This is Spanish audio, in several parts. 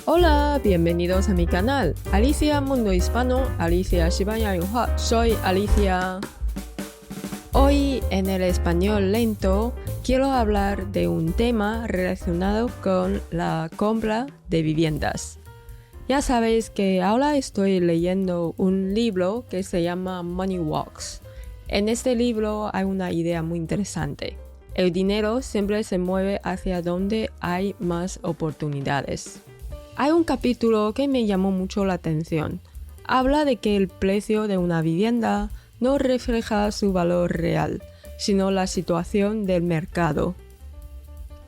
Hola, bienvenidos a mi canal Alicia Mundo Hispano, Alicia 西班牙语话 Soy Alicia. Hoy en el español lento quiero hablar de un tema relacionado con la compra de viviendas. Ya sabéis que ahora estoy leyendo un libro que se llama Money Walks. En este libro hay una idea muy interesante. El dinero siempre se mueve hacia donde hay más oportunidades. Hay un capítulo que me llamó mucho la atención. Habla de que el precio de una vivienda no refleja su valor real, sino la situación del mercado.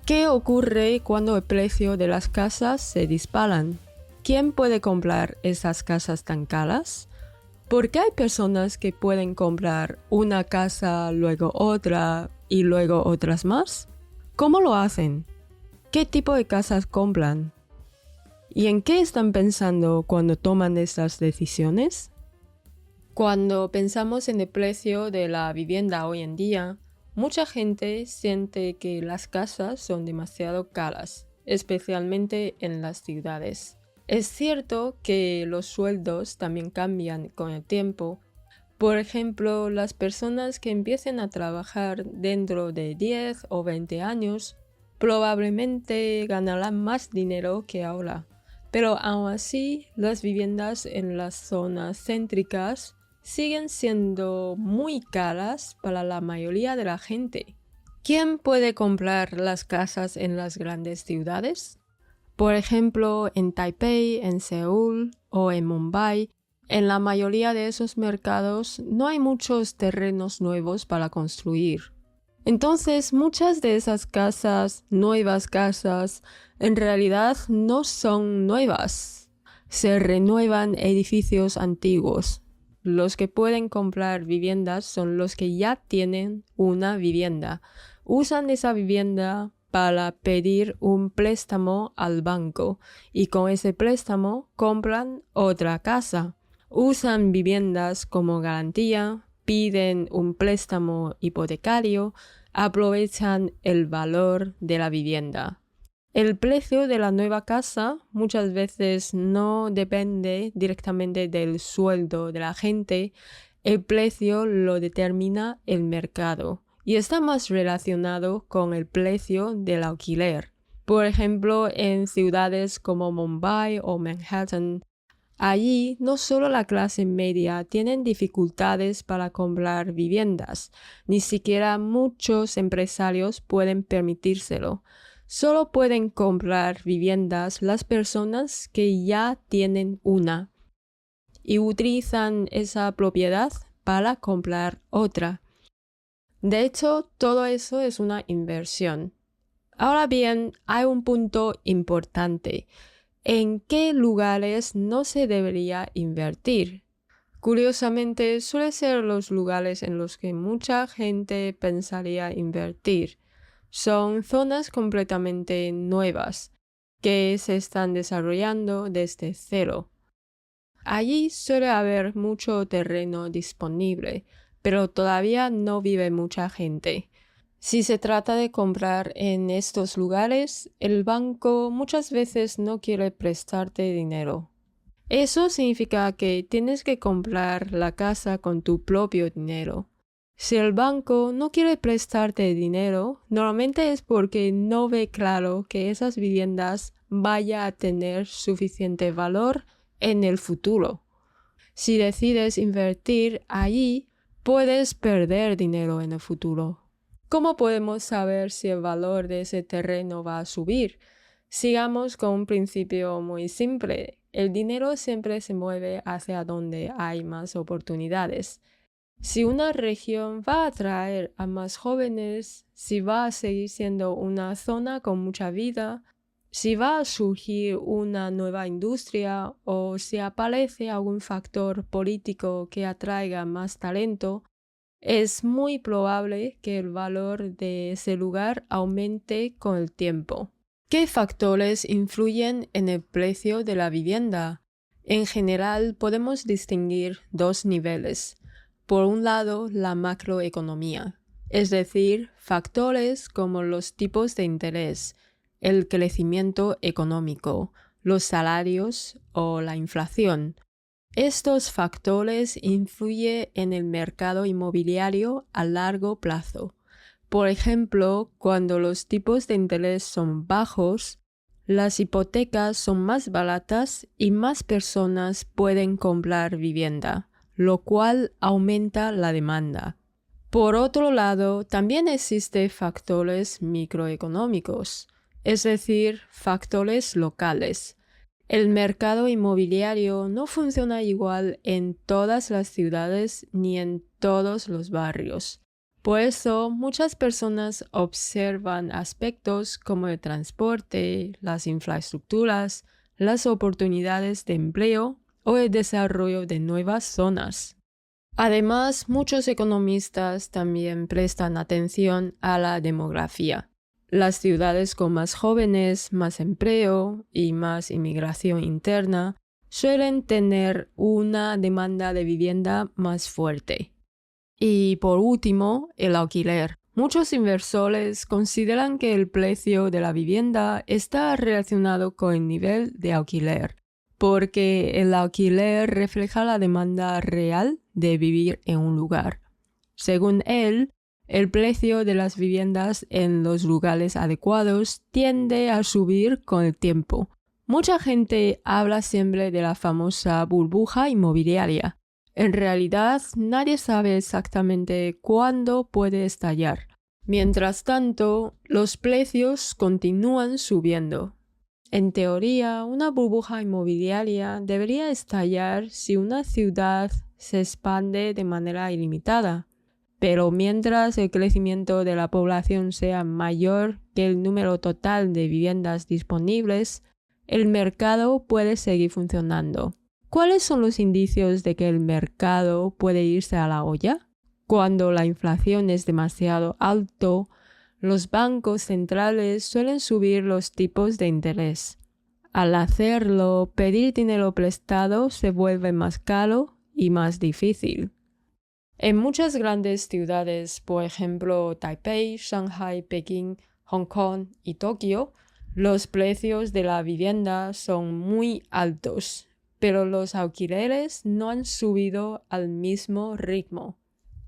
¿Qué ocurre cuando el precio de las casas se disparan? ¿Quién puede comprar esas casas tan caras? ¿Por qué hay personas que pueden comprar una casa, luego otra y luego otras más? ¿Cómo lo hacen? ¿Qué tipo de casas compran? ¿Y en qué están pensando cuando toman estas decisiones? Cuando pensamos en el precio de la vivienda hoy en día, mucha gente siente que las casas son demasiado caras, especialmente en las ciudades. Es cierto que los sueldos también cambian con el tiempo. Por ejemplo, las personas que empiecen a trabajar dentro de 10 o 20 años probablemente ganarán más dinero que ahora. Pero aún así, las viviendas en las zonas céntricas siguen siendo muy caras para la mayoría de la gente. ¿Quién puede comprar las casas en las grandes ciudades? Por ejemplo, en Taipei, en Seúl o en Mumbai, en la mayoría de esos mercados no hay muchos terrenos nuevos para construir. Entonces, muchas de esas nuevas casas, en realidad no son nuevas. Se renuevan edificios antiguos. Los que pueden comprar viviendas son los que ya tienen una vivienda. Usan esa vivienda para pedir un préstamo al banco y con ese préstamo compran otra casa. Usan viviendas como garantía, piden un préstamo hipotecario, aprovechan el valor de la vivienda. El precio de la nueva casa muchas veces no depende directamente del sueldo de la gente, el precio lo determina el mercado y está más relacionado con el precio del alquiler. Por ejemplo, en ciudades como Mumbai o Manhattan, allí no solo la clase media tiene dificultades para comprar viviendas, ni siquiera muchos empresarios pueden permitírselo. Solo pueden comprar viviendas las personas que ya tienen una y utilizan esa propiedad para comprar otra. De hecho, todo eso es una inversión. Ahora bien, hay un punto importante. ¿En qué lugares no se debería invertir? Curiosamente, suelen ser los lugares en los que mucha gente pensaría invertir. Son zonas completamente nuevas que se están desarrollando desde cero. Allí suele haber mucho terreno disponible, pero todavía no vive mucha gente. Si se trata de comprar en estos lugares, el banco muchas veces no quiere prestarte dinero. Eso significa que tienes que comprar la casa con tu propio dinero. Si el banco no quiere prestarte dinero, normalmente es porque no ve claro que esas viviendas vayan a tener suficiente valor en el futuro. Si decides invertir allí, puedes perder dinero en el futuro. ¿Cómo podemos saber si el valor de ese terreno va a subir? Sigamos con un principio muy simple. El dinero siempre se mueve hacia donde hay más oportunidades. Si una región va a atraer a más jóvenes, si va a seguir siendo una zona con mucha vida, si va a surgir una nueva industria o si aparece algún factor político que atraiga más talento, es muy probable que el valor de ese lugar aumente con el tiempo. ¿Qué factores influyen en el precio de la vivienda? En general, podemos distinguir dos niveles. Por un lado, la macroeconomía, es decir, factores como los tipos de interés, el crecimiento económico, los salarios o la inflación. Estos factores influyen en el mercado inmobiliario a largo plazo. Por ejemplo, cuando los tipos de interés son bajos, las hipotecas son más baratas y más personas pueden comprar vivienda, lo cual aumenta la demanda. Por otro lado, también existen factores microeconómicos, es decir, factores locales. El mercado inmobiliario no funciona igual en todas las ciudades ni en todos los barrios. Por eso, muchas personas observan aspectos como el transporte, las infraestructuras, las oportunidades de empleo o el desarrollo de nuevas zonas. Además, muchos economistas también prestan atención a la demografía. Las ciudades con más jóvenes, más empleo y más inmigración interna suelen tener una demanda de vivienda más fuerte. Y por último, el alquiler. Muchos inversores consideran que el precio de la vivienda está relacionado con el nivel de alquiler, porque el alquiler refleja la demanda real de vivir en un lugar. Según él, el precio de las viviendas en los lugares adecuados tiende a subir con el tiempo. Mucha gente habla siempre de la famosa burbuja inmobiliaria. En realidad, nadie sabe exactamente cuándo puede estallar. Mientras tanto, los precios continúan subiendo. En teoría, una burbuja inmobiliaria debería estallar si una ciudad se expande de manera ilimitada. Pero mientras el crecimiento de la población sea mayor que el número total de viviendas disponibles, el mercado puede seguir funcionando. ¿Cuáles son los indicios de que el mercado puede irse a la olla? Cuando la inflación es demasiado alta, los bancos centrales suelen subir los tipos de interés. Al hacerlo, pedir dinero prestado se vuelve más caro y más difícil. En muchas grandes ciudades, por ejemplo Taipei, Shanghai, Pekín, Hong Kong y Tokio, los precios de la vivienda son muy altos, pero los alquileres no han subido al mismo ritmo.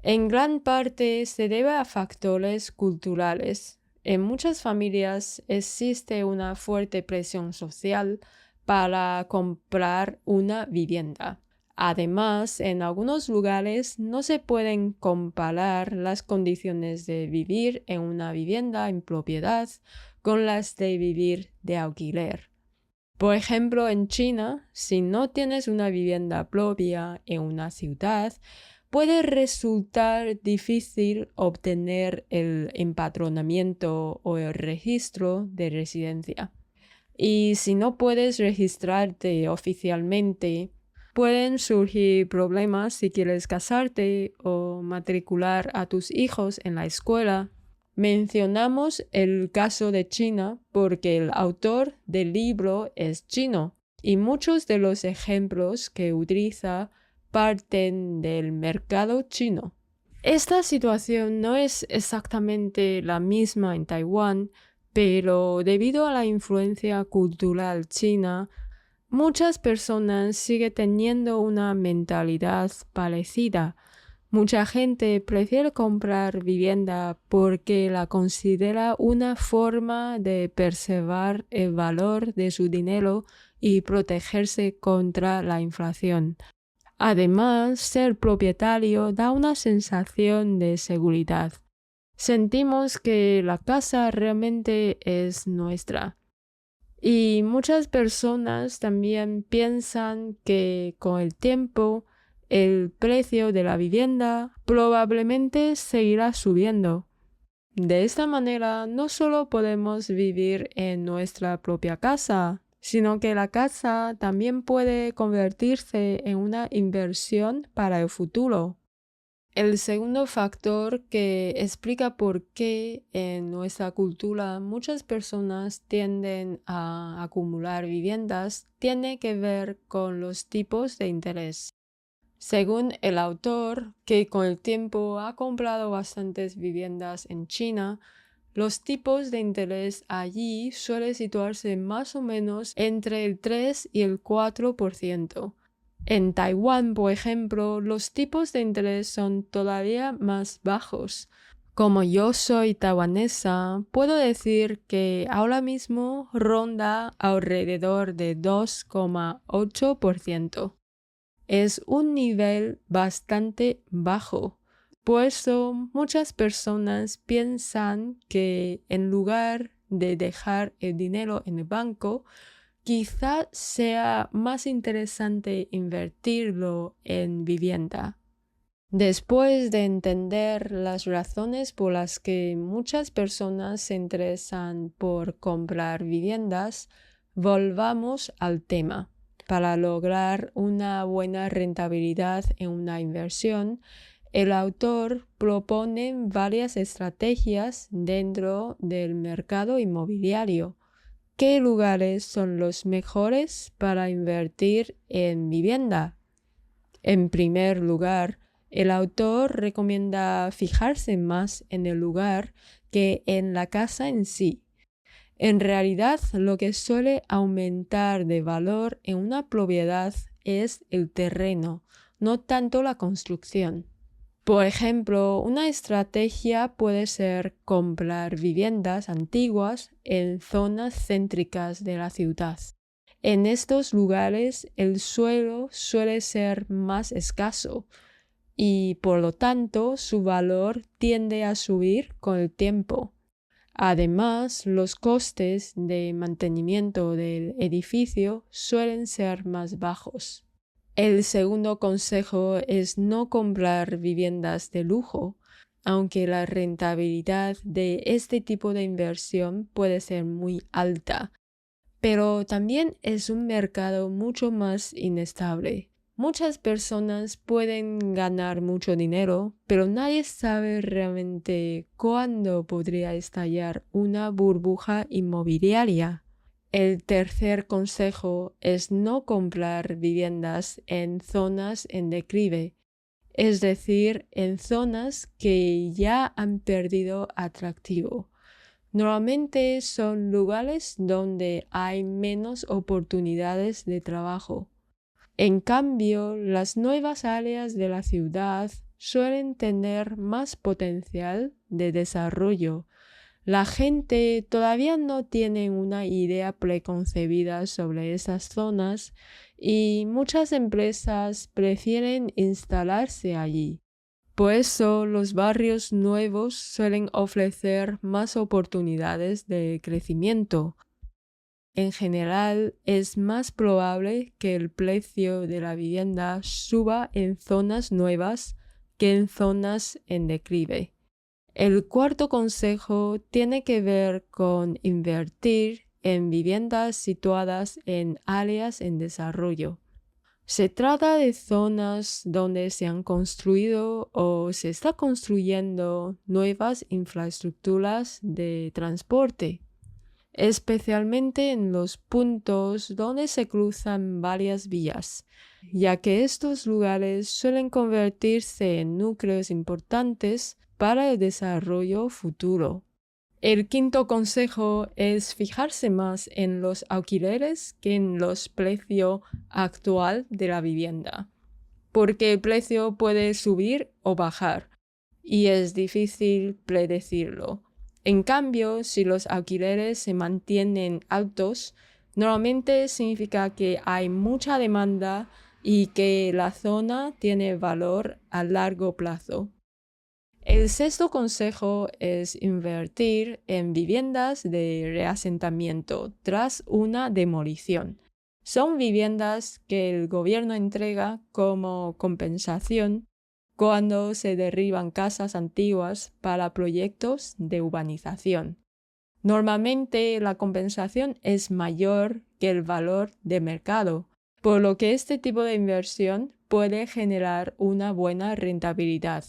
En gran parte se debe a factores culturales. En muchas familias existe una fuerte presión social para comprar una vivienda. Además, en algunos lugares no se pueden comparar las condiciones de vivir en una vivienda en propiedad con las de vivir de alquiler. Por ejemplo, en China, si no tienes una vivienda propia en una ciudad, puede resultar difícil obtener el empadronamiento o el registro de residencia. Y si no puedes registrarte oficialmente, pueden surgir problemas si quieres casarte o matricular a tus hijos en la escuela. Mencionamos el caso de China porque el autor del libro es chino y muchos de los ejemplos que utiliza parten del mercado chino. Esta situación no es exactamente la misma en Taiwán, pero debido a la influencia cultural china, muchas personas siguen teniendo una mentalidad parecida. Mucha gente prefiere comprar vivienda porque la considera una forma de preservar el valor de su dinero y protegerse contra la inflación. Además, ser propietario da una sensación de seguridad. Sentimos que la casa realmente es nuestra. Y muchas personas también piensan que con el tiempo el precio de la vivienda probablemente seguirá subiendo. De esta manera, no solo podemos vivir en nuestra propia casa, sino que la casa también puede convertirse en una inversión para el futuro. El segundo factor que explica por qué en nuestra cultura muchas personas tienden a acumular viviendas tiene que ver con los tipos de interés. Según el autor, que con el tiempo ha comprado bastantes viviendas en China, Los tipos de interés allí suelen situarse más o menos entre el 3 y el 4%. En Taiwán, por ejemplo, los tipos de interés son todavía más bajos. Como yo soy taiwanesa, puedo decir que ahora mismo ronda alrededor de 2,8%. Es un nivel bastante bajo. Por eso muchas personas piensan que en lugar de dejar el dinero en el banco, quizás sea más interesante invertirlo en vivienda. Después de entender las razones por las que muchas personas se interesan por comprar viviendas, volvamos al tema. Para lograr una buena rentabilidad en una inversión, el autor propone varias estrategias dentro del mercado inmobiliario. ¿Qué lugares son los mejores para invertir en vivienda? En primer lugar, el autor recomienda fijarse más en el lugar que en la casa en sí. En realidad, lo que suele aumentar de valor en una propiedad es el terreno, no tanto la construcción. Por ejemplo, una estrategia puede ser comprar viviendas antiguas en zonas céntricas de la ciudad. En estos lugares el suelo suele ser más escaso y por lo tanto su valor tiende a subir con el tiempo. Además, los costes de mantenimiento del edificio suelen ser más bajos. El segundo consejo es no comprar viviendas de lujo, aunque la rentabilidad de este tipo de inversión puede ser muy alta, pero también es un mercado mucho más inestable. Muchas personas pueden ganar mucho dinero, pero nadie sabe realmente cuándo podría estallar una burbuja inmobiliaria. El tercer consejo es no comprar viviendas en zonas en declive, es decir, en zonas que ya han perdido atractivo. Normalmente son lugares donde hay menos oportunidades de trabajo. En cambio, las nuevas áreas de la ciudad suelen tener más potencial de desarrollo. La gente todavía no tiene una idea preconcebida sobre esas zonas y muchas empresas prefieren instalarse allí. Por eso, los barrios nuevos suelen ofrecer más oportunidades de crecimiento. En general, es más probable que el precio de la vivienda suba en zonas nuevas que en zonas en declive. El cuarto consejo tiene que ver con invertir en viviendas situadas en áreas en desarrollo. Se trata de zonas donde se han construido o se está construyendo nuevas infraestructuras de transporte, especialmente en los puntos donde se cruzan varias vías, ya que estos lugares suelen convertirse en núcleos importantes para el desarrollo futuro. El quinto consejo es fijarse más en los alquileres que en los precios actual de la vivienda, porque el precio puede subir o bajar y es difícil predecirlo. En cambio, si los alquileres se mantienen altos, normalmente significa que hay mucha demanda y que la zona tiene valor a largo plazo. El sexto consejo es invertir en viviendas de reasentamiento tras una demolición. Son viviendas que el gobierno entrega como compensación cuando se derriban casas antiguas para proyectos de urbanización. Normalmente la compensación es mayor que el valor de mercado, por lo que este tipo de inversión puede generar una buena rentabilidad.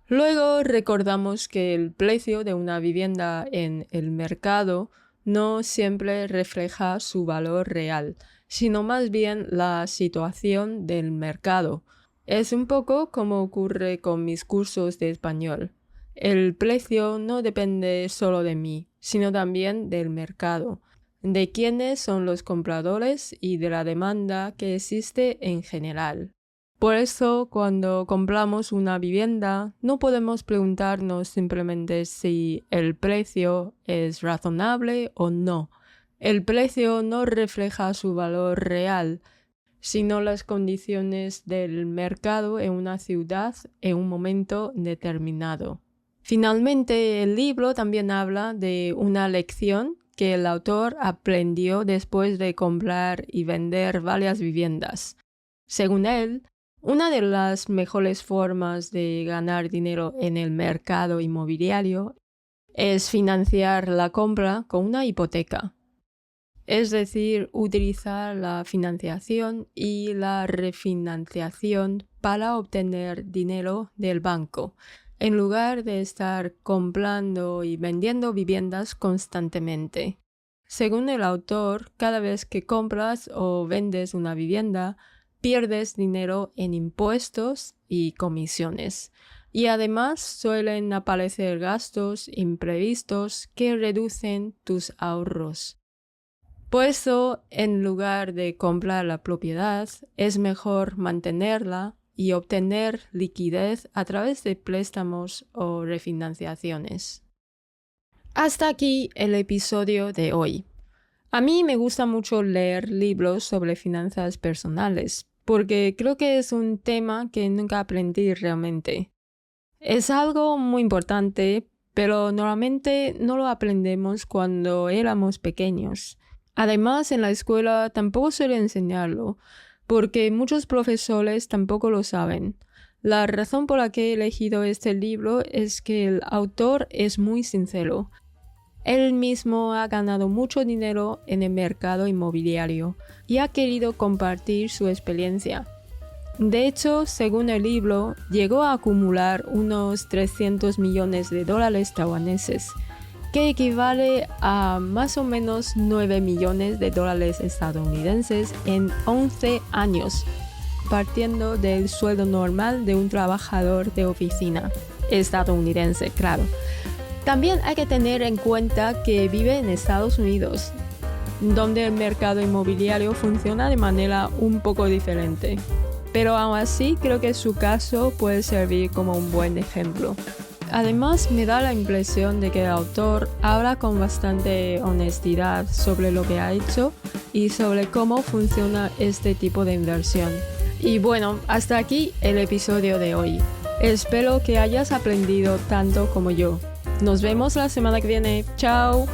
Luego recordamos que el precio de una vivienda en el mercado no siempre refleja su valor real, sino más bien la situación del mercado. Es un poco como ocurre con mis cursos de español. el precio no depende solo de mí, sino también del mercado, de quiénes son los compradores y de la demanda que existe en general. Por eso, cuando compramos una vivienda, no podemos preguntarnos simplemente si el precio es razonable o no. El precio no refleja su valor real, sino las condiciones del mercado en una ciudad en un momento determinado. Finalmente, el libro también habla de una lección que el autor aprendió después de comprar y vender varias viviendas. Según él, una de las mejores formas de ganar dinero en el mercado inmobiliario es financiar la compra con una hipoteca. Es decir, utilizar la financiación y la refinanciación para obtener dinero del banco, en lugar de estar comprando y vendiendo viviendas constantemente. Según el autor, cada vez que compras o vendes una vivienda, pierdes dinero en impuestos y comisiones. Y además suelen aparecer gastos imprevistos que reducen tus ahorros. Por eso, en lugar de comprar la propiedad, es mejor mantenerla y obtener liquidez a través de préstamos o refinanciaciones. Hasta aquí el episodio de hoy. A mí me gusta mucho leer libros sobre finanzas personales, porque creo que es un tema que nunca aprendí realmente. Es algo muy importante, pero normalmente no lo aprendemos cuando éramos pequeños. Además, en la escuela tampoco suele enseñarlo, porque muchos profesores tampoco lo saben. La razón por la que he elegido este libro es que el autor es muy sincero. Él mismo ha ganado mucho dinero en el mercado inmobiliario y ha querido compartir su experiencia. De hecho, según el libro, llegó a acumular unos $300 millones taiwaneses, que equivale a más o menos $9 millones estadounidenses en 11 años, partiendo del sueldo normal de un trabajador de oficina estadounidense, claro. También hay que tener en cuenta que vive en Estados Unidos, donde el mercado inmobiliario funciona de manera un poco diferente. Pero aún así creo que su caso puede servir como un buen ejemplo. Además, me da la impresión de que el autor habla con bastante honestidad sobre lo que ha hecho y sobre cómo funciona este tipo de inversión. Y bueno, hasta aquí el episodio de hoy. Espero que hayas aprendido tanto como yo. Nos vemos la semana que viene. ¡Chao!